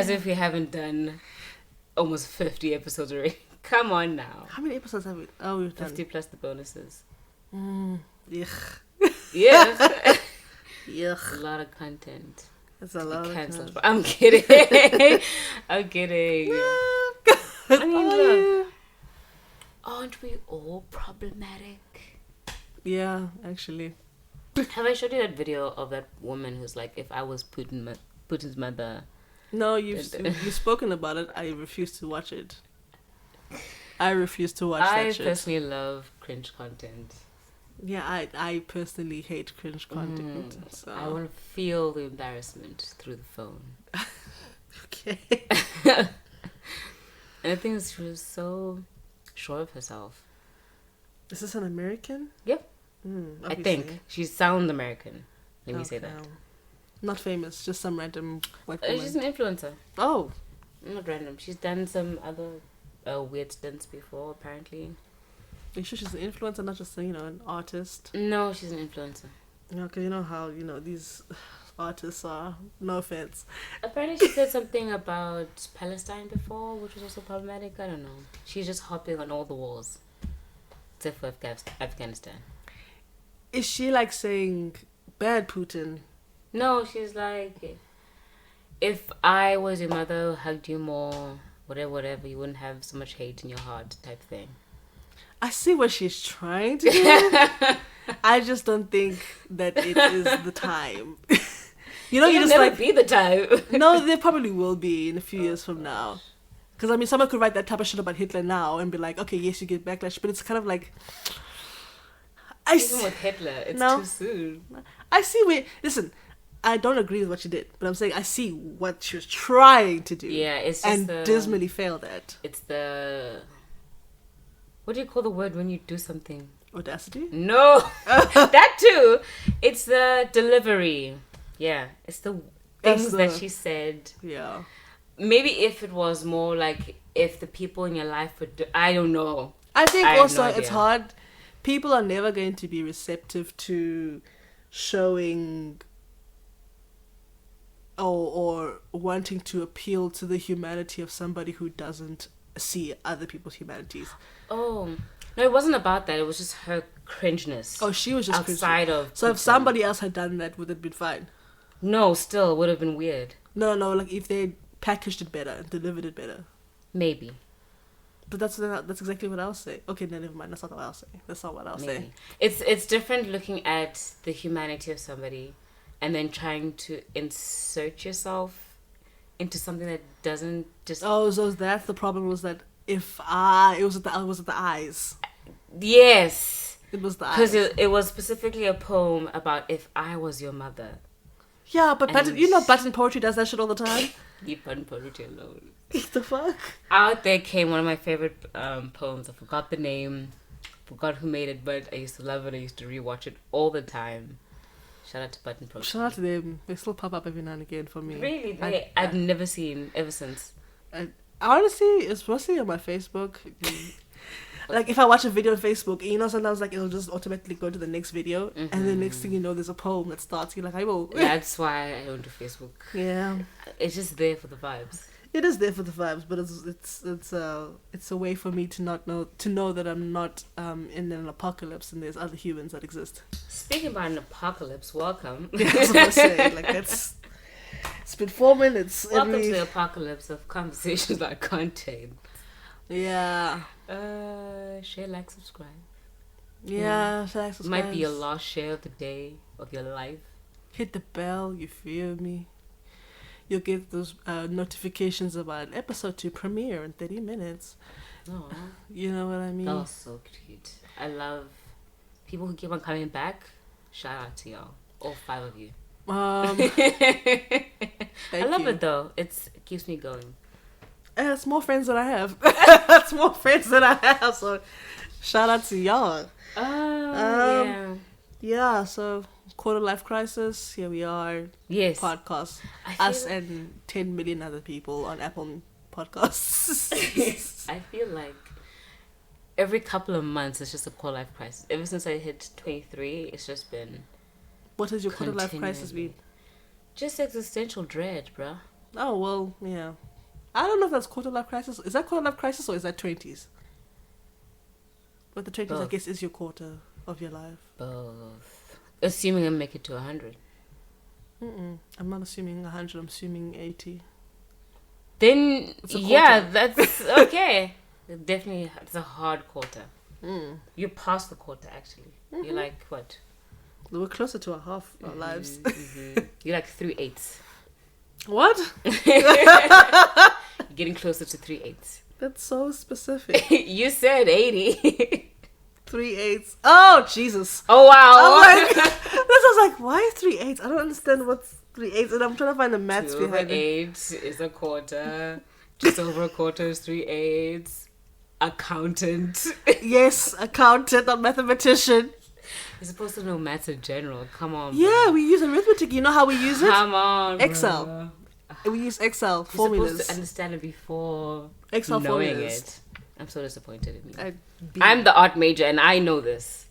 As if we haven't done almost 50 episodes already. Come on now. How many episodes have we? Oh, we've done 50 plus the bonuses. Yuck. Yeah. Yuck. A lot of content. It's a lot of Cancelled. content. I'm kidding. I'm kidding. I mean, look. Aren't we all problematic? Yeah, actually. Have I showed you that video of that woman who's like, if I was Putin's mother? No, you've spoken about it. I refuse to watch it. I refuse to watch that shit. I personally love cringe content. Yeah, I personally hate cringe content. So. I want to feel the embarrassment through the phone. Okay. And I think she was so sure of herself. Is this an American? Yep. I think. She sounds American. Let me say that. Not famous, just some random white woman. She's an influencer. Oh. Not random. She's done some other weird stunts before, apparently. Are you sure she's an influencer, not just, an artist? No, she's an influencer. Okay, you know how, these artists are. No offense. Apparently she said something about Palestine before, which was also problematic. I don't know. She's just hopping on all the walls. Except for Afghanistan. Is she like saying, bad Putin? No, she's like, if I was your mother, hugged you more, whatever, you wouldn't have so much hate in your heart type thing. I see what she's trying to do. I just don't think that it is the time. You just never like be the time. No, there probably will be in a few years from now. Because someone could write that type of shit about Hitler now and be like, okay, yes, you get backlash, but it's kind of like, Even with Hitler, it's too soon. I see listen, I don't agree with what she did, but I'm saying I see what she was trying to do. Yeah, it's just dismally failed at. It's the, what do you call the word when you do something? Audacity? No, that too. It's the delivery. Yeah, it's the things that she said. Yeah. Maybe if it was more like if the people in your life would I don't know. I think also it's hard. People are never going to be receptive to showing or wanting to appeal to the humanity of somebody who doesn't see other people's humanities. Oh, no, it wasn't about that. It was just her cringeness. Oh, she was just outside of. So if somebody else had done that, would it have been fine? No, still it would have been weird. No, like if they packaged it better and delivered it better. Maybe. But that's exactly what I'll say. Okay, no, never mind. That's not what I'll say. That's not what I'll say. It's different looking at the humanity of somebody and then trying to insert yourself into something that doesn't just... Oh, so that's the problem, was that it was at the eyes. Yes. It was the eyes. Because it was specifically a poem about if I was your mother. Yeah, but Button Poetry does that shit all the time. Leave Button Poetry alone. What the fuck? Out there came one of my favorite poems. I forgot the name, forgot who made it, but I used to love it. I used to rewatch it all the time. Shout out to Button Poetry. Shout out to them. They still pop up every now and again for me. Really? I've never seen ever since. Honestly, it's mostly on my Facebook. Like if I watch a video on Facebook, sometimes like it'll just automatically go to the next video, and the next thing you know, there's a poem that starts. You're like, I will. That's why I don't do Facebook. Yeah, it's just there for the vibes. It is there for the vibes, but it's a way for me to know that I'm not in an apocalypse and there's other humans that exist. Speaking about an apocalypse, welcome. Yeah, that's what I'm saying. Like it's been 4 minutes. Welcome to the apocalypse of conversations about content. Yeah. Share, like, subscribe. Yeah, share, like, subscribe. Might be your last share of the day of your life. Hit the bell, you feel me? You'll get those notifications about an episode to premiere in 30 minutes. Oh, you know what I mean? That was so cute. I love people who keep on coming back. Shout out to y'all, all 5 of you. I love it though. It keeps me going. It's more friends than I have. That's more friends than I have. So, shout out to y'all. Yeah. Yeah. So, quarter life crisis. Here we are. Yes. Podcast. Us and 10 million other people on Apple Podcasts. I feel like every couple of months it's just a quarter life crisis. Ever since I hit 23, it's just been. What has your quarter life crisis been? Just existential dread, bruh. Oh, well, yeah. I don't know if that's quarter life crisis. Is that quarter life crisis or is that 20s? But the 20s, Both. I guess, is your quarter of your life. Both. Assuming I make it to 100. I'm not assuming 100. I'm assuming 80. Then, yeah, that's okay. Definitely, it's a hard quarter. You're past the quarter, actually. You're like, what? We're closer to a half our lives. You're like 3/8. What? You're getting closer to 3/8. That's so specific. You said 80. 3/8. Oh, Jesus. Oh, wow. I'm like, I was like, why 3/8? I don't understand what's 3/8, and I'm trying to find the maths behind it. 8 is a quarter. Just over a quarter is 3/8. Accountant. Yes, accountant, not mathematician. You're supposed to know maths in general. Come on. Yeah, bro. we use arithmetic. You know how we use it? Come on. Excel. Bro. We use Excel You're formulas. supposed to understand it before Excel knowing formulas. it. I'm so disappointed in you. B. I'm the art major and I know this.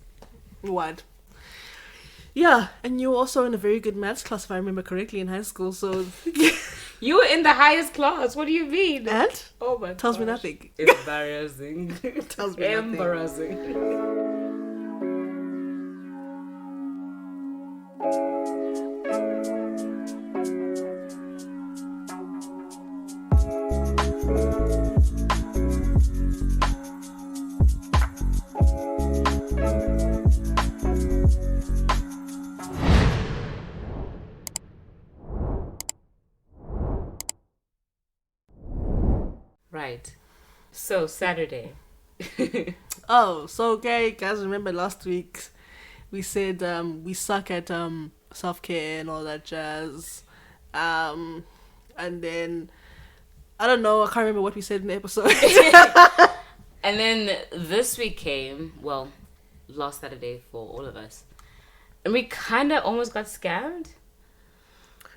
What? Yeah, and you were also in a very good maths class, if I remember correctly, in high school. So You were in the highest class. What do you mean? and Oh my tells me gosh. nothing. Embarrassing. Tells me nothing. Embarrassing. Right. So Saturday. Oh, so okay, guys, remember last week we said we suck at self-care and all that jazz. And then I don't know, I can't remember what we said in the episode. And then this week came, well, last Saturday for all of us. And we kind of almost got scammed.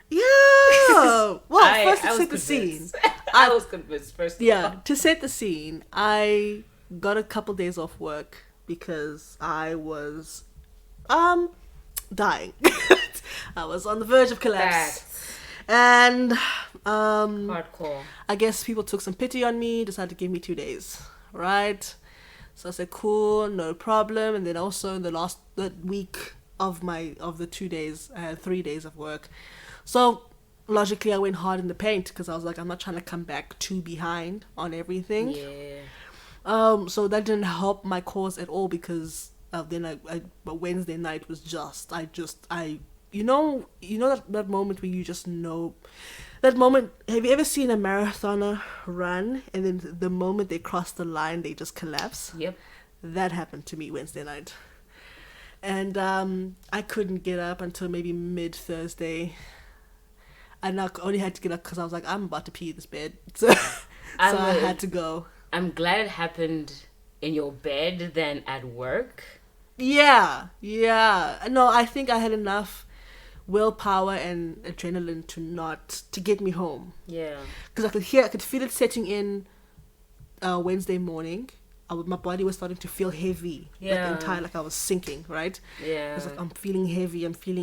Yeah. Well, first to I was set the scene. convinced. I was convinced first. Yeah, to set the scene, I got a couple days off work because I was dying. I was on the verge of collapse. And Hardcore. I guess people took some pity on me, decided to give me 2 days, right? So I said, cool, no problem. And then also in the week of the 2 days, I had 3 days of work. So logically, I went hard in the paint because I was like, I'm not trying to come back too behind on everything. Yeah. So that didn't help my cause at all because then Wednesday night was you know that moment where you just know, that moment. Have you ever seen a marathoner run and then the moment they cross the line, they just collapse? Yep. That happened to me Wednesday night. And I couldn't get up until maybe mid-Thursday. And I only had to get up because I was like, I'm about to pee this bed. So I had to go. I'm glad it happened in your bed than at work. Yeah. No, I think I had enough willpower and adrenaline to get me home. Yeah. Because I could feel it setting in Wednesday morning. My body was starting to feel heavy. Yeah. Like I was sinking, right? Yeah. It was like, I'm feeling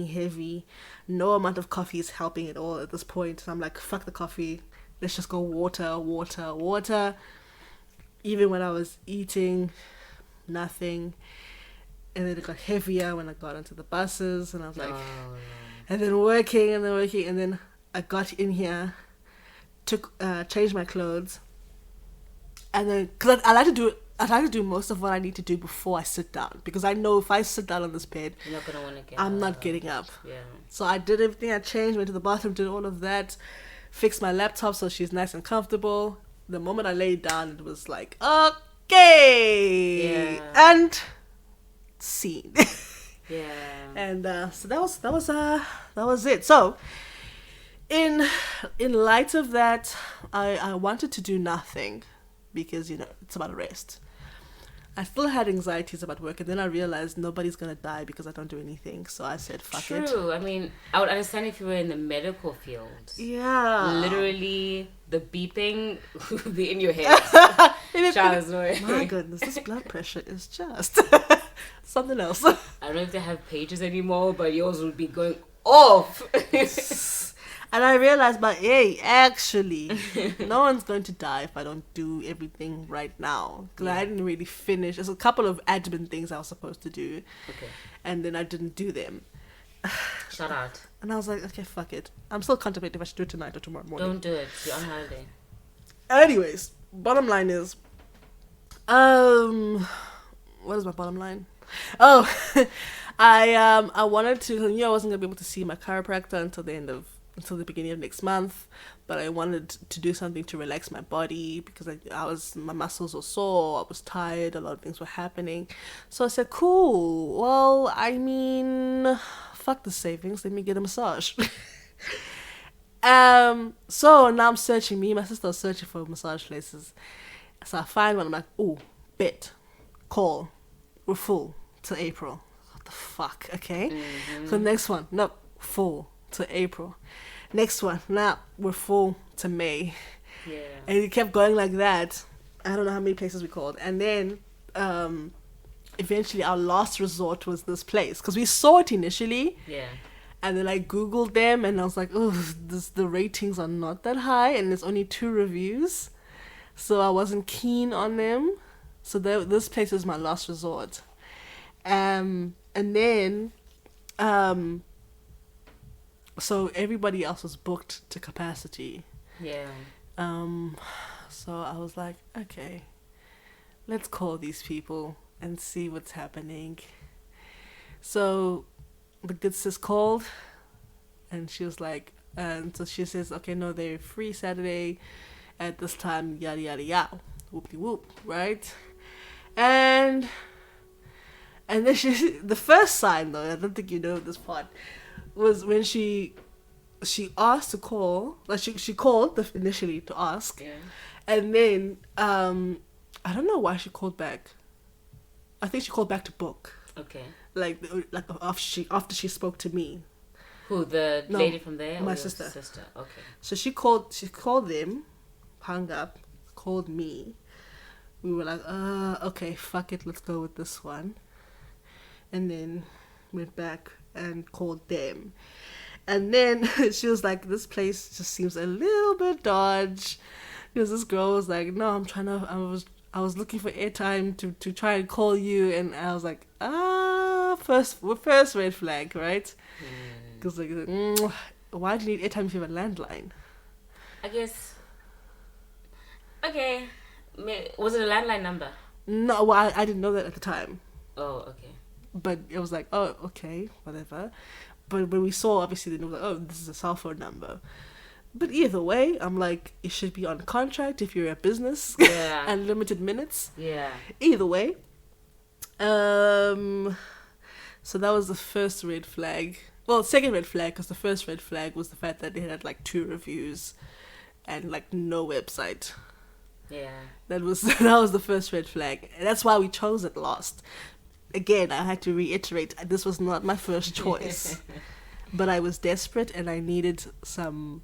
heavy. No amount of coffee is helping at all at this point. So I'm like, fuck the coffee. Let's just go water. Even when I was eating, nothing. And then it got heavier when I got onto the buses. And I was like, and then working. And then I got in here, changed my clothes. And then, because I like to do most of what I need to do before I sit down, because I know if I sit down on this bed, You're not gonna want to get I'm up. not getting up. Yeah. So I did everything. I changed, went to the bathroom, did all of that, fixed my laptop so she's nice and comfortable. The moment I laid down, it was like, okay, and scene. Yeah. And so that was it. So in light of that, I wanted to do nothing. Because, it's about rest. I still had anxieties about work, and then I realized nobody's going to die because I don't do anything. So I said, fuck it. True. I mean, I would understand if you were in the medical field. Yeah. Literally, the beeping would be in your head. Child, my goodness, this blood pressure is just something else. I don't know if they have pages anymore, but yours would be going off. And I realized, but hey, actually, no one's going to die if I don't do everything right now. Because I didn't really finish. There's a couple of admin things I was supposed to do. Okay. And then I didn't do them. Shout out. And I was like, okay, fuck it. I'm still contemplating if I should do it tonight or tomorrow morning. Don't do it. You're on holiday. Anyways, bottom line is, what is my bottom line? Oh, I wanted to, I wasn't gonna be able to see my chiropractor until the beginning of next month, but I wanted to do something to relax my body because my muscles were sore, I was tired, a lot of things were happening. So I said, cool. Well, I mean, fuck the savings. Let me get a massage. So now I'm searching. Me and my sister are searching for massage places. So I find one. I'm like, oh, bet, call, we're full till April. What the fuck? Okay. Mm-hmm. So next one, no, full to April. Next one, now we're full to May. Yeah. And it kept going like that. I don't know how many places we called. And then eventually our last resort was this place. Because we saw it initially. Yeah. And then I Googled them and I was like, oh, the ratings are not that high. And there's only 2 reviews. So I wasn't keen on them. So this place was my last resort. And then... so everybody else was booked to capacity. Yeah. So I was like, okay, let's call these people and see what's happening. So the good sis called and she was like, and so she says, okay, no, they're free Saturday at this time, yada, yada, yada, whoopty whoop, right? And then the first sign though, I don't think you know this part, was when she asked to call, like she called initially to ask, yeah. And then I don't know why she called back. I think she called back to book. Okay. Like after she spoke to me. Who, the lady from there? My sister. Okay. So she called them, hung up, called me. We were like, okay, fuck it, let's go with this one. And then went back and called them. And then she was like, this place just seems a little bit dodge. Because this girl was like, no, I was looking for airtime to try and call you. And I was like, first red flag, right? Because why do you need airtime if you have a landline? I guess. Okay. Was it a landline number? No, well, I didn't know that at the time. Oh, okay. But it was like, oh, okay, whatever. But when we saw, obviously, then it was like, oh, this is a cell phone number. But either way, I'm like, it should be on contract if you're a business. Yeah. And limited minutes. Yeah. Either way. So that was the first red flag. Well, second red flag, because the first red flag was the fact that they had like 2 reviews and like no website. Yeah. That was the first red flag. And that's why we chose it last. Again, I had to reiterate, this was not my first choice. But I was desperate and I needed some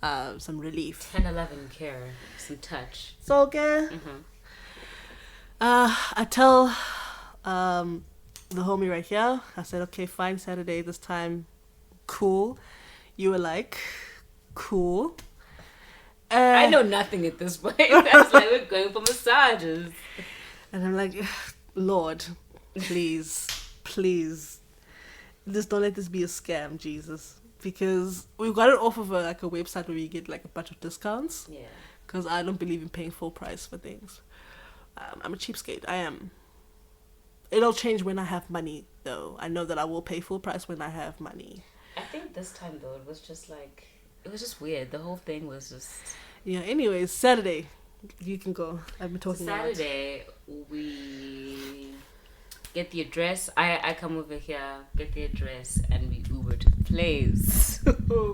relief. 10-11 care, some touch. So, okay. Mm-hmm. I tell the homie right here, I said, okay, fine, Saturday this time, cool. You were like, cool. I know nothing at this point. That's why we're going for massages. And I'm like, Lord, please, just don't let this be a scam, Jesus. Because we got it off of a website where you get like a bunch of discounts. Yeah. Because I don't believe in paying full price for things. I'm a cheapskate. I am. It'll change when I have money, though. I know that I will pay full price when I have money. I think this time, though, it was just weird. The whole thing was just... Yeah, anyways, Saturday. You can go. I've been talking Saturday, we get the address. I come over here, get the address, and we Uber to the place.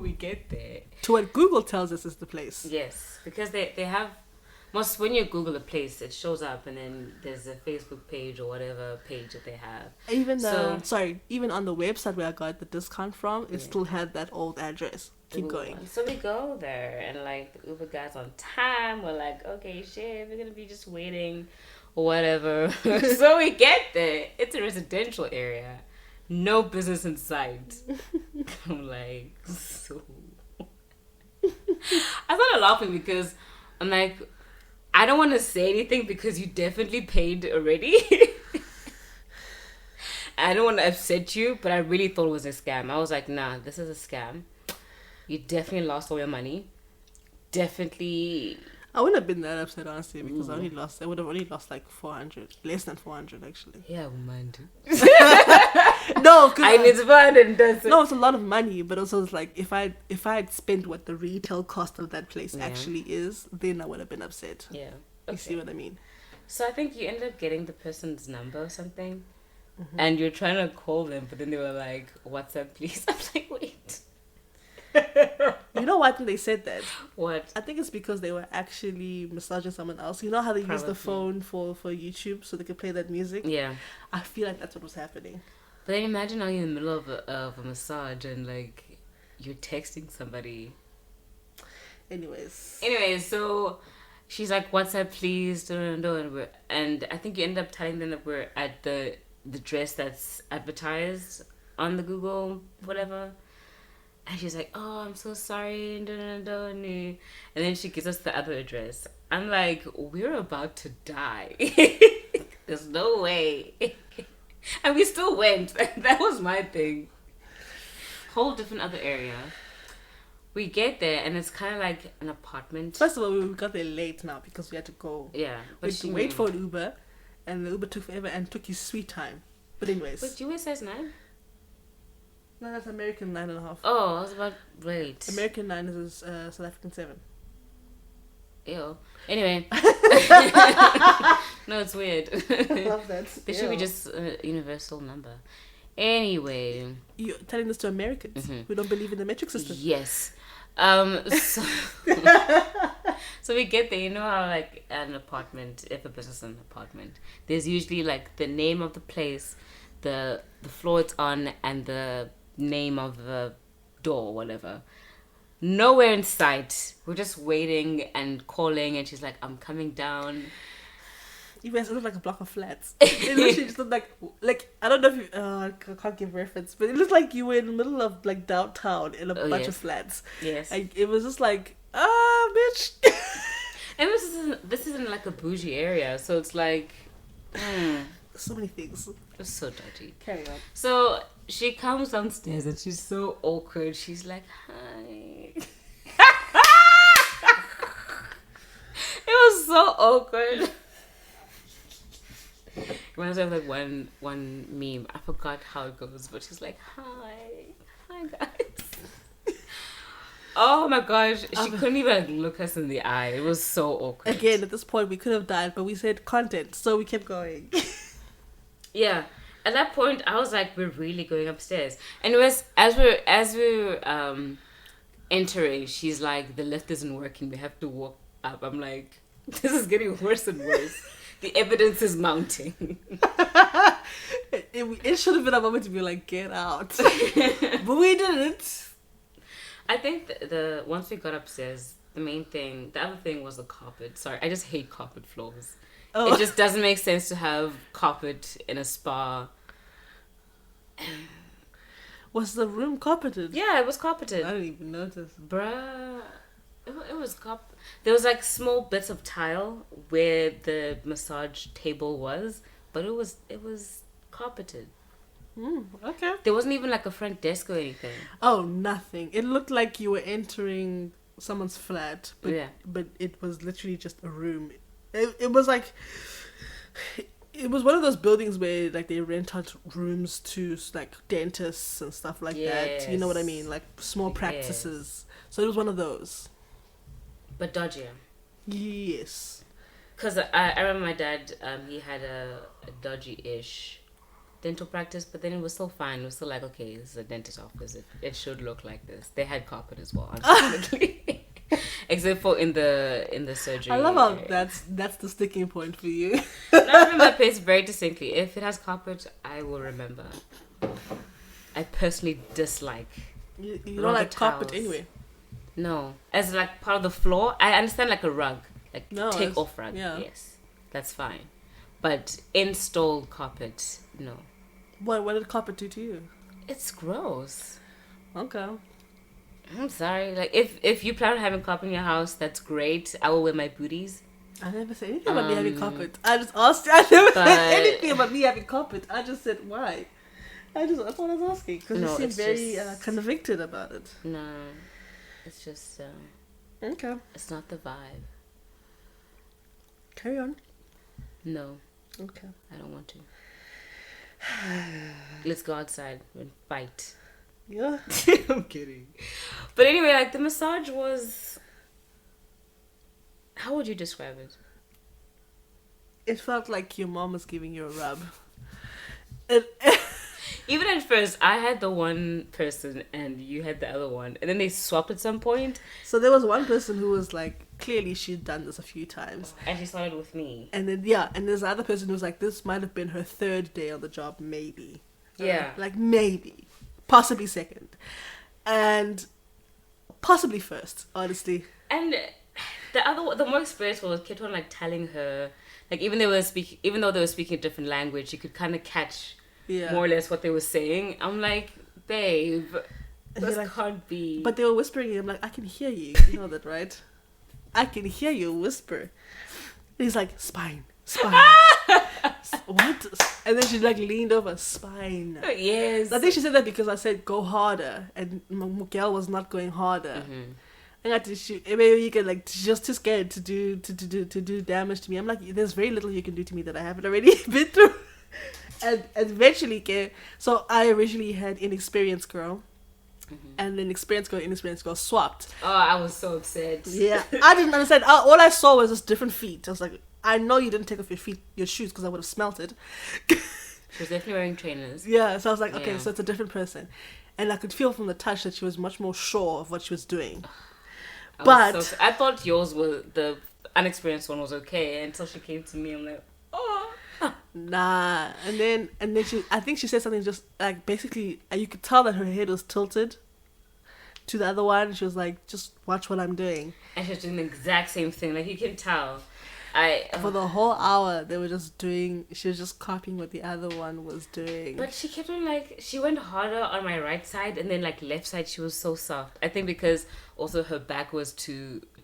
We get there. To what Google tells us is the place. Yes, because they have... Most when you Google a place, it shows up, and then there's a Facebook page or whatever page that they have. Even on the website where I got the discount from, it still had that old address. Keep going. So we go there, and like the Uber guy's on time. We're like, okay, shit, we're gonna be just waiting or whatever. So we get there. It's a residential area, no business in sight. I'm like, so I started laughing because I'm like, I don't want to say anything because you definitely paid already. I don't want to upset you, but I really thought it was a scam. I was like, nah, this is a scam. You definitely lost all your money. Definitely. I wouldn't have been that upset, honestly, because I would have only lost like 400. Less than 400, actually. Yeah, man. No, because I need 400. No, it's a lot of money, but also it's like if I had spent what the retail cost of that place actually is, then I would have been upset. Yeah. Okay. You see what I mean? So I think you ended up getting the person's number or something, and you're trying to call them, but then they were like, WhatsApp, please. I'm like, wait. You know why I think they said that? What? I think it's because they were actually massaging someone else. You know how they use the phone for YouTube so they could play that music? Yeah. I feel like that's what was happening. But then imagine now you're in the middle of a massage and like you're texting somebody. Anyways, so she's like, WhatsApp, please. And I think you end up telling them that we're at the dress that's advertised on the Google, whatever. And she's like, oh, I'm so sorry. And then she gives us the other address. I'm like, we're about to die. There's no way. And we still went. That was my thing. Whole different other area. We get there and it's kind of like an apartment. First of all, we got there late now because we had to go. Yeah. We had to wait for an Uber. And the Uber took forever and took his sweet time. But anyways. But you says 9? No, that's American 9.5. Oh, I was about wait. American 9 is South African 7. Ew. Anyway. No, it's weird. I love that. There should be just a universal number. Anyway. You're telling this to Americans who don't believe in the metric system. Yes. So we get there, you know how like an apartment, if a business is an apartment, there's usually like the name of the place, the floor it's on, and the name of the door or whatever. Nowhere in sight. We're just waiting and calling, and she's like, I'm coming down. You guys, it looked like a block of flats. It literally just looked like I don't know if you I can't give reference, but it looked like you were in the middle of like downtown in a bunch of flats. Yes. Like, it was just like, bitch. And this isn't like a bougie area, so it's like so many things. It's so dodgy. Carry on. So she comes downstairs and she's so awkward. She's like, hi. It was so awkward. Reminds me of like one meme. I forgot how it goes, but she's like, hi guys. Oh my gosh, she couldn't even look us in the eye. It was so awkward. Again, at this point, we could have died, but we said content, so we kept going. Yeah, at that point, I was like, we're really going upstairs. And it was as we're entering, she's like, the lift isn't working. We have to walk up. I'm like, this is getting worse and worse. The evidence is mounting. It should have been a moment to be like, get out. But we didn't. I think the once we got upstairs, the other thing was the carpet. Sorry, I just hate carpet floors. Oh. It just doesn't make sense to have carpet in a spa. Was the room carpeted? Yeah, it was carpeted. I didn't even notice. Bruh. It was there was like small bits of tile where the massage table was, but it was carpeted. Okay. There wasn't even like a front desk or anything. Oh, nothing. It looked like you were entering someone's flat, but it was literally just a room. It was like, it was one of those buildings where like they rent out rooms to like dentists and stuff like that. You know what I mean? Like small practices. So it was one of those. But dodgier. Yes. Because I remember my dad, he had a dodgy-ish dental practice, but then it was still fine. It was still like, okay, this is a dentist office. It should look like this. They had carpet as well, unfortunately. Except for in the surgery. I love how that's the sticking point for you. I remember my place very distinctly. If it has carpet, I will remember. I personally dislike. You don't like carpet anyway. No, as like part of the floor. I understand like a rug, like take off rug. Yeah. Yes, that's fine. But installed carpet, no. What did carpet do to you? It's gross. Okay. I'm sorry. Like, if you plan on having carpet in your house, that's great. I will wear my booties. I never said anything about me having carpet. I just asked. I never said anything about me having carpet. I just said why. That's what I was asking because you seem very convicted about it. No, it's just okay. It's not the vibe. Carry on. No. Okay. I don't want to. Let's go outside and fight. Yeah. I'm kidding. But anyway, like the massage was. How would you describe it? It felt like your mom was giving you a rub. Even at first, I had the one person and you had the other one. And then they swapped at some point. So there was one person who was like, clearly she'd done this a few times. And she started with me. And then, and there's the other person who was like, this might have been her third day on the job, maybe. Yeah. Like, maybe. Possibly second. And possibly first, honestly. And the more experienced one kept on like telling her, like even though they were speaking a different language, you could kind of catch more or less what they were saying. I'm like, babe, this like, can't be. But they were whispering, and I'm like, I can hear you. You know that, right? I can hear you whisper. And he's like, spine. What? And then she like leaned over, spine. Yes. I think she said that because I said go harder, and Miguel was not going harder. Mm-hmm. I got to shoot. Maybe you can like just too scared to do damage to me. I'm like, there's very little you can do to me that I haven't already been through. And eventually, so I originally had inexperienced girl, and then experienced girl swapped. Oh, I was so upset. Yeah, I didn't understand. All I saw was just different feet. I was like, I know you didn't take off your shoes because I would have smelt it. She was definitely wearing trainers. Yeah, so I was like, okay, so it's a different person, and I could feel from the touch that she was much more sure of what she was doing. But I thought the unexperienced one was okay until she came to me. I'm like, oh. Nah, and then I think she said something just like basically you could tell that her head was tilted to the other one. She was like, just watch what I'm doing. And she was doing the exact same thing. Like you can tell. For the whole hour she was just copying what the other one was doing. But she kept on like, she went harder on my right side and then like left side she was so soft. I think because also her back was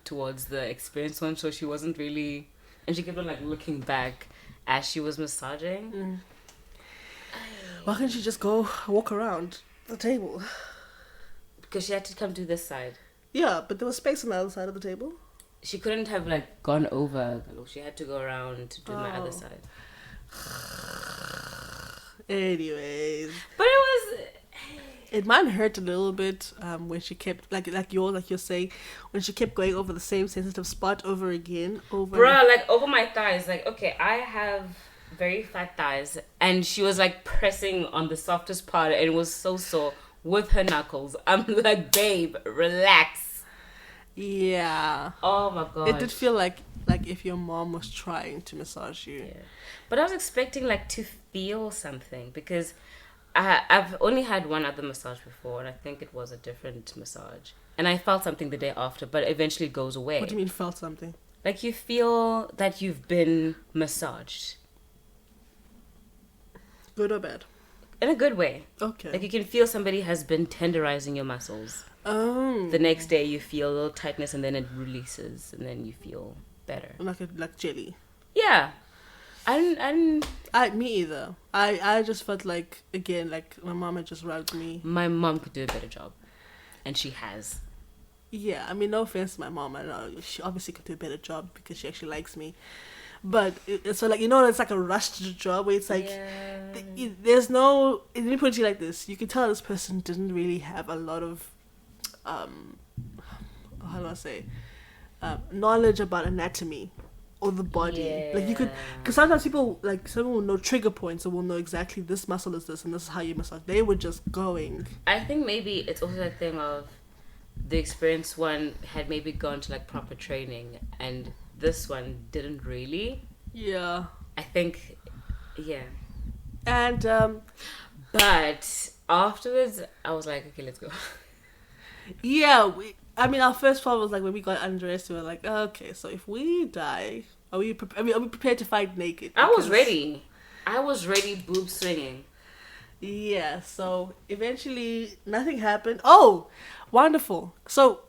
towards the experienced one, so she wasn't really, and she kept on like looking back as she was massaging. Why can't she just go walk around the table? Because she had to come to this side. Yeah, but there was space on the other side of the table. She couldn't have like gone over. She had to go around to do my other side. Anyways, but it might hurt a little bit when she kept like you're saying, when she kept going over the same sensitive spot over again. Bruh, like over my thighs. Like, okay, I have very fat thighs, and she was like pressing on the softest part, and it was so sore with her knuckles. I'm like, babe, relax. Yeah. Oh my god. It did feel like if your mom was trying to massage you. Yeah. But I was expecting like to feel something because I've only had one other massage before, and I think it was a different massage. And I felt something the day after, but eventually it goes away. What do you mean felt something? Like you feel that you've been massaged. Good or bad? In a good way. Okay. Like you can feel somebody has been tenderizing your muscles. Oh. The next day you feel a little tightness and then it releases and then you feel better. Like jelly. Yeah. Me either. I just felt like, again, like my mom had just rubbed me. My mom could do a better job. And she has. Yeah, I mean, no offense to my mom. I know she obviously could do a better job because she actually likes me. But it's like, it's like a rushed job where it's like, there's no, let me put it like this. You can tell this person didn't really have a lot of, how do I say, knowledge about anatomy or the body. Yeah. Like you could, because sometimes people, like someone will know trigger points or will know exactly this muscle is this and this is how you massage. They were just going. I think maybe it's also a thing of the experienced one had maybe gone to like proper training and this one didn't really. Yeah. I think, yeah. And, but afterwards, I was like, okay, let's go. Yeah, our first thought was like when we got undressed, we were like, okay, so if we die, are we prepared to fight naked? I was ready, boob swinging. Yeah, so eventually nothing happened. Oh, wonderful. So,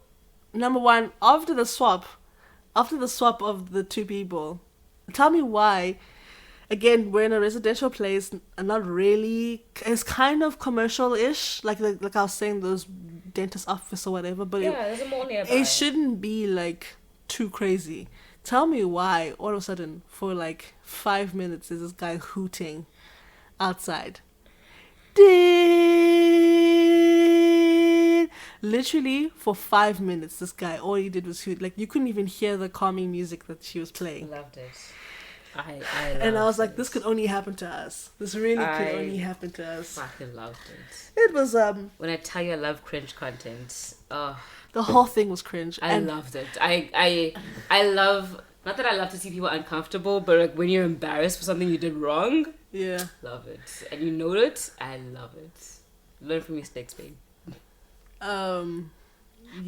number one, after the swap of the two people, tell me why. Again, we're in a residential place, and not really. It's kind of commercial-ish, like I was saying, those dentist office or whatever. But Yeah, there's a mall nearby. it shouldn't be like too crazy. Tell me why all of a sudden for like 5 minutes there's this guy hooting outside. Literally for 5 minutes this guy, all he did was hoot. Like you couldn't even hear the calming music that she was playing. Loved it. And I was like, this could only happen to us. This really could only happen to us. Fucking loved it. It was When I tell you I love cringe content, the whole thing was cringe. I loved it. I love, not that I love to see people uncomfortable, but like when you're embarrassed for something you did wrong, yeah, love it. And you know it, I love it. Learn from mistakes, babe. Yeah.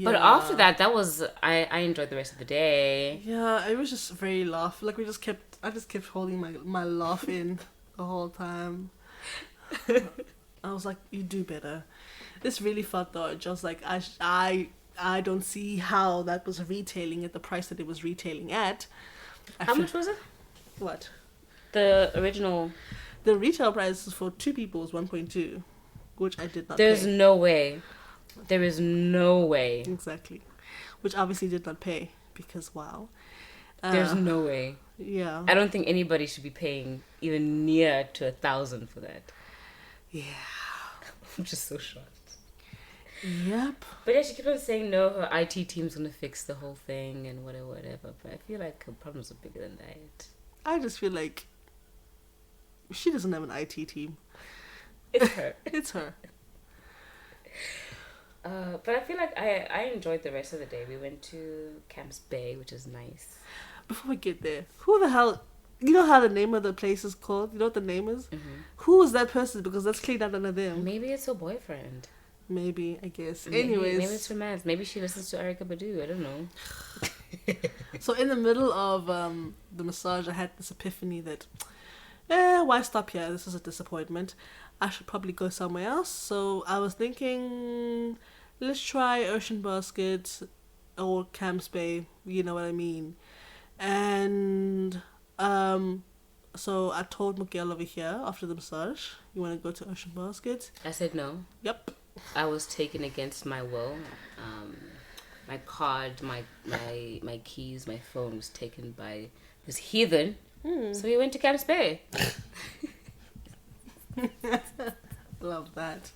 But after that was I enjoyed the rest of the day. Yeah, it was just very laugh. Like I just kept holding my laugh in the whole time. I was like, you do better. This really felt though. Just like I don't see how that was retailing at the price that it was retailing at. How much was it? What? The original. The retail price for two people was 1.2, which I did not. There's pay. no way. There is no way. Exactly, which obviously did not pay because wow. There's no way. Yeah. I don't think anybody should be paying even near to 1,000 for that. Yeah. I'm just so shocked. Yep. But yeah, she kept on saying no, her IT team's gonna fix the whole thing and whatever. But I feel like her problems are bigger than that. I just feel like she doesn't have an IT team. It's her. It's her. But I feel like I enjoyed the rest of the day. We went to Camps Bay, which is nice. Before we get there, who the hell... You know how the name of the place is called? You know what the name is? Mm-hmm. Who is that person? Because that's cleaned out under them. Maybe it's her boyfriend. Maybe, I guess. Maybe Anyways. it's romance. Maybe she listens to Erykah Badu. I don't know. So in the middle of the massage, I had this epiphany that, why stop here? This is a disappointment. I should probably go somewhere else. So I was thinking, let's try Ocean Basket or Camps Bay. You know what I mean? And so I told Miguel over here after the massage, you want to go to Ocean Basket? I said no. Yep. I was taken against my will. My card, my keys, my phone was taken by this heathen. So we went to Camps Bay. Love that.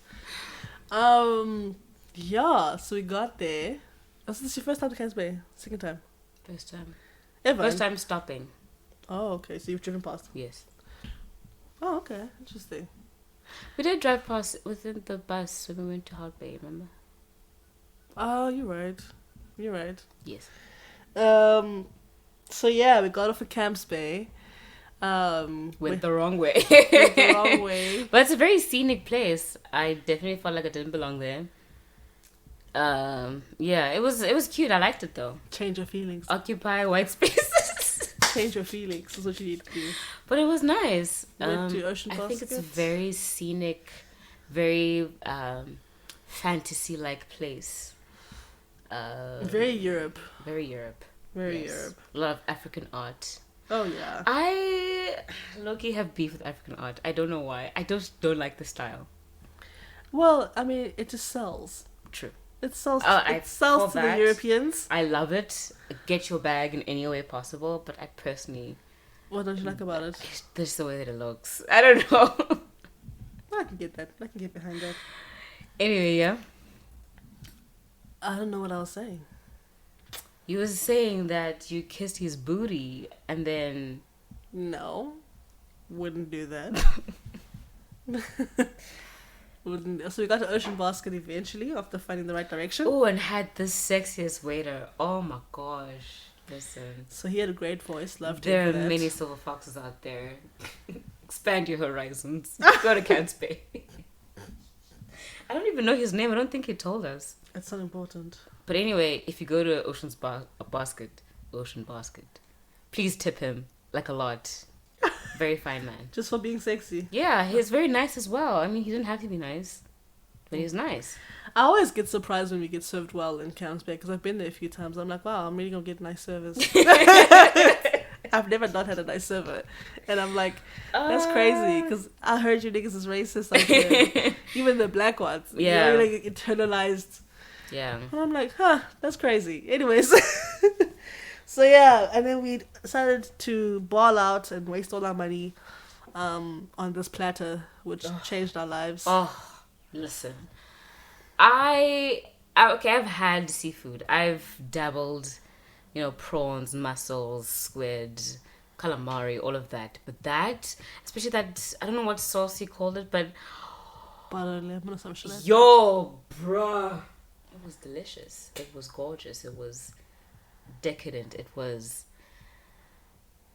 Yeah, so we got there. Was this your first time to Camps Bay? Second time? First time. Ever? First time stopping. Oh, okay. So you've driven past? Yes. Oh, okay. Interesting. We did drive past within the bus when we went to Hard Bay, remember? Oh, you're right. You're right. Yes. So yeah, we got off at Camps Bay. Went the wrong way. Went the wrong way. But it's a very scenic place. I definitely felt like I didn't belong there. Yeah, it was cute. I liked it though. Change your feelings. Occupy white spaces. Change your feelings is what you need to do. But it was nice. Went to Ocean I Basket. think it's a very scenic, very fantasy-like place. Very Europe. Very Europe. Very Europe. A lot of African art. Oh yeah. I low-key have beef with African art. I don't know why. I just don't like the style. Well, I mean, it just sells. True. It sells. Oh, it sells to the Europeans. I love it. Get your bag in any way possible, but I personally... What don't you like about it? It's just the way that it looks. I don't know. I can get that. I can get behind that. Anyway, yeah. I don't know what I was saying. You was saying that you kissed his booty and then... No. Wouldn't do that. So we got to Ocean Basket eventually after finding the right direction. Oh, and had the sexiest waiter. Oh my gosh. Listen. So he had a great voice. Loved There him are for that. many silver foxes out there. Expand your horizons. Go to Camps Bay. I don't even know his name. I don't think he told us. It's not important. But anyway, if you go to Ocean Basket, please tip him like a lot. Very fine man. Just for being sexy. Yeah, he's very nice as well. I mean, he didn't have to be nice, but he's nice. I always get surprised when we get served well in Camps Bay because I've been there a few times. I'm like, wow, I'm really gonna get nice service. I've never not had a nice server, and I'm like, that's crazy because I heard you niggas is racist out there. Even the black ones. Yeah. You're like internalized. Yeah. And I'm like, that's crazy. Anyways. So yeah, and then we decided to ball out and waste all our money on this platter, which changed our lives. Oh, listen. I've had seafood. I've dabbled, prawns, mussels, squid, calamari, all of that. But that, especially that, I don't know what sauce you called it, but Butter, lemon, or some shit like that. yo, bruh. It was delicious. It was gorgeous. It was decadent. It was,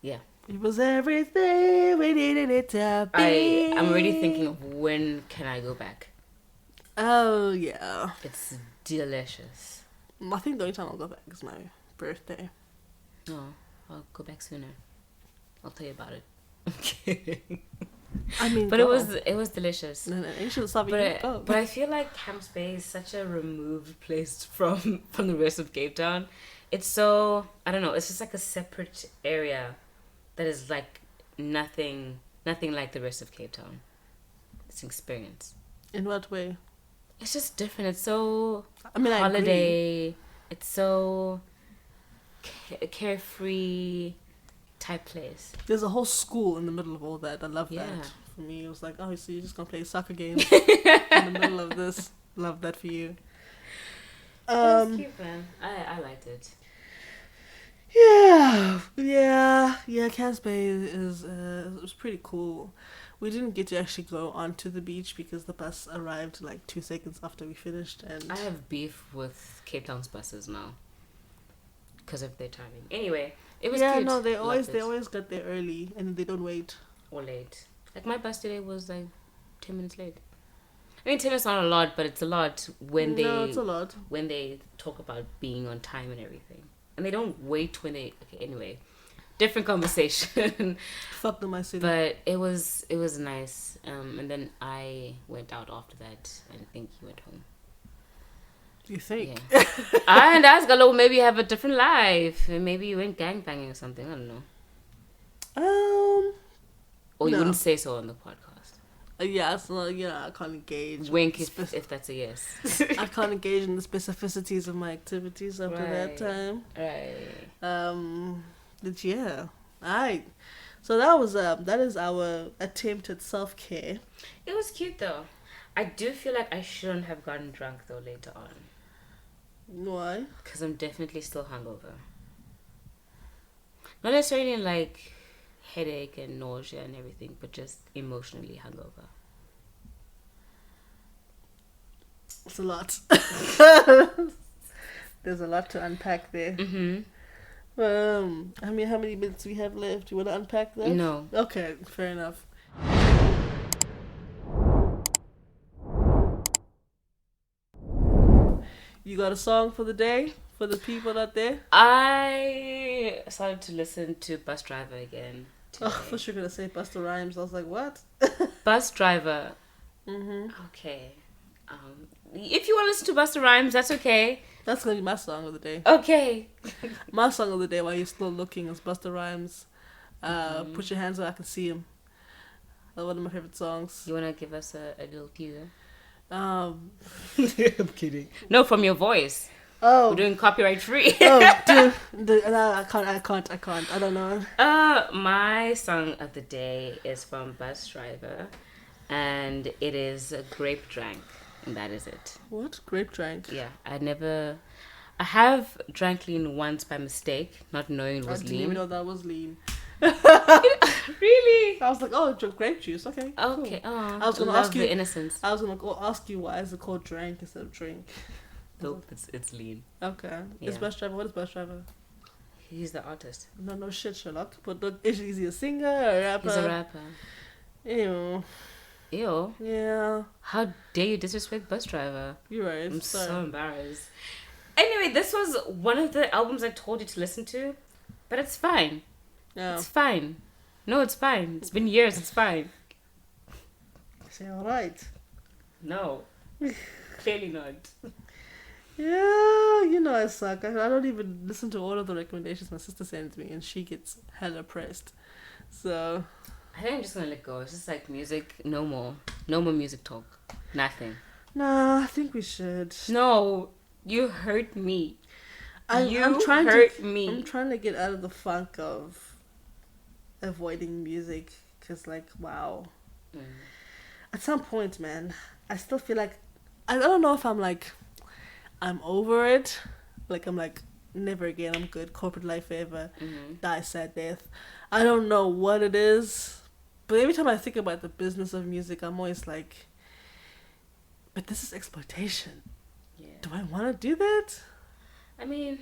yeah. It was everything we needed it to be. I'm already thinking of when can I go back. Oh, yeah. It's delicious. I think the only time I'll go back is my birthday. No, I'll go back sooner. I'll tell you about it. I'm kidding. I mean, but go. it was delicious. No, you should stop But I feel like Camps Bay is such a removed place from the rest of Cape Town. It's so, I don't know, it's just like a separate area that is like nothing like the rest of Cape Town. It's an experience. In what way? It's just different. It's so I holiday. It's so carefree type place. There's a whole school in the middle of all that. I love Yeah. that. For me, it was like, oh, so you're just gonna play soccer games in the middle of this. Love that for you. It was cute, man. I liked it. Yeah. Camps Bay is it was pretty cool. We didn't get to actually go onto the beach because the bus arrived like 2 seconds after we finished, and I have beef with Cape Town's buses now because of their timing. Anyway, it was cute. no, they Loved it. always get there early and they don't wait. Or late. Like my bus today was like 10 minutes late. I mean, 10 minutes not a lot, but it's a lot when it's a lot. when they talk about being on time and everything. And they don't wait when they... Okay, anyway. Different conversation. Fuck the my city. But it was nice. And then I went out after that and I think he went home. You think? Yeah. And I was gonna maybe have a different life. And maybe you went gangbanging or something. I don't know. Or you wouldn't say so on the podcast. Yeah, so I can't engage. Wink if that's a yes. I can't engage in the specificities of my activities after that time. Right. But yeah, alright. So that is our attempt at self-care. It was cute though. I do feel like I shouldn't have gotten drunk though later on. Why? Because I'm definitely still hungover. Not necessarily like headache and nausea and everything, but just emotionally hungover. It's a lot. There's a lot to unpack there. Mm-hmm. I mean, how many minutes we have left? You want to unpack that? No. Okay, fair enough. You got a song for the day? For the people out there? I started to listen to Bus Driver again today. Oh, I thought you were going to say Busta Rhymes. I was like, what? Bus Driver. Mm-hmm. Okay. If you want to listen to Busta Rhymes, that's okay. That's going to be my song of the day. Okay. My song of the day while you're still looking is Busta Rhymes. Put Your Hands Where I Can See 'Em. That's one of my favorite songs. You want to give us a little teaser? I'm kidding. No, from your voice. Oh. We're doing copyright free. Oh, dude. No, I can't. I don't know. My song of the day is from Bus Driver, and it is Grape Drank, and that is it. What? Grape Drank? Yeah, I have drank lean once by mistake, not knowing it was I didn't lean. even know that was lean. Really? I was like, oh, grape juice. Okay. Okay. Cool. Oh, I was gonna love ask you. the innocence. I was gonna go ask you why is it called drank instead of drink. Nope, it's lean. Okay. Yeah. It's Bus Driver. What is Bus Driver? He's the artist. No shit, Sherlock. But look, is he a singer or a rapper? He's a rapper. Ew. Ew. Yeah. How dare you disrespect Bus Driver? You're right. I'm Sorry. so embarrassed. Anyway, this was one of the albums I told you to listen to, but it's fine. Yeah. It's fine. No, it's fine. It's been years. It's fine. Say alright. No. Clearly not. Yeah, you know I suck. I don't even listen to all of the recommendations my sister sends me, and she gets hella pressed. So I think I'm just gonna let go. It's just like music. No more. No more music talk. Nothing. nah, I think we should. No. You hurt me. I'm trying me. I'm trying to get out of the funk of avoiding music, because like, wow. At some point, man, I still feel like I don't know if I'm over it. Like, I'm like, never again. I'm good. Corporate life forever. Die sad death. I don't know what it is, but every time I think about the business of music, I'm always like, but this is exploitation. Yeah. Do I want to do that? I mean,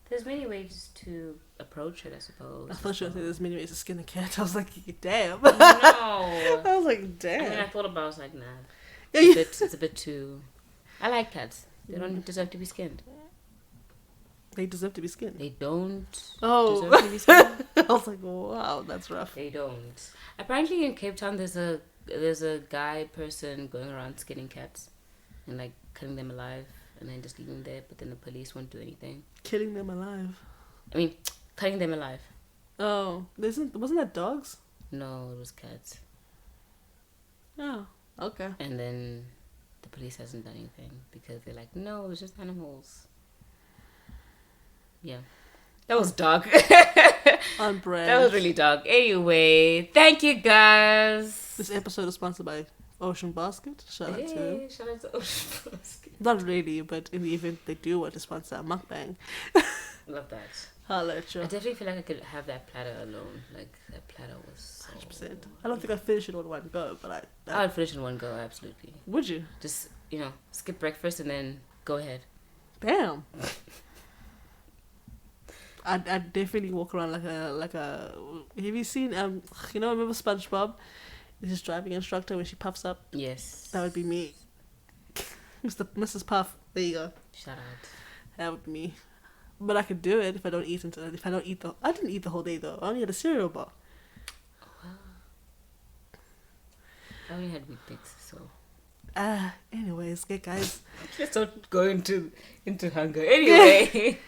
there's many ways to approach it, I suppose. I thought you were going to say there's many ways to skin a cat. I was like, damn. No. I was like, damn. I mean, I thought about it, I was like, nah. Yeah, It's a bit too... I like cats. They don't deserve to be skinned. They deserve to be skinned. They don't Oh. deserve to be skinned. I was like, wow, that's rough. They don't. Apparently in Cape Town there's a guy person going around skinning cats and like cutting them alive and then just leaving them there, but then the police won't do anything. Killing them alive. I mean, cutting them alive. Oh, wasn't that dogs? No, it was cats. Oh, okay. And then the police hasn't done anything because they're like, no, it's just animals. Yeah. That was dark. On brand. That was really dark. Anyway, thank you guys. This episode is sponsored by Ocean Basket. Shout out to them. Shout out to Ocean Basket. Not really, but in the event they do want to sponsor a mukbang, Love that. holla at you. I definitely feel like I could have that platter alone. Like, that platter was so... 100%. I don't think I'd finish it on one go, but I would finish in one go, absolutely. Would you? Just, skip breakfast and then go ahead. Damn. I'd definitely walk around like a. Have you seen remember SpongeBob? His driving instructor when she puffs up. Yes. That would be me. Mrs. Puff. There you go. Shout out. That would be me. But I could do it if I don't eat I didn't eat the whole day though. I only had a cereal bar. Wow. I only had Weet-Bix, so. Anyways, okay, guys. Let's not go into hunger. Anyway.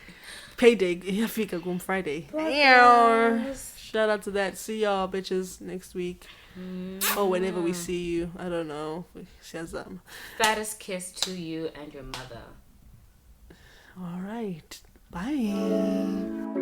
Payday. Yafika Gum Friday. Podcast. Shout out to that. See y'all bitches next week. Or whenever we see you. I don't know. Shazam. Fattest kiss to you and your mother. All right. Bye.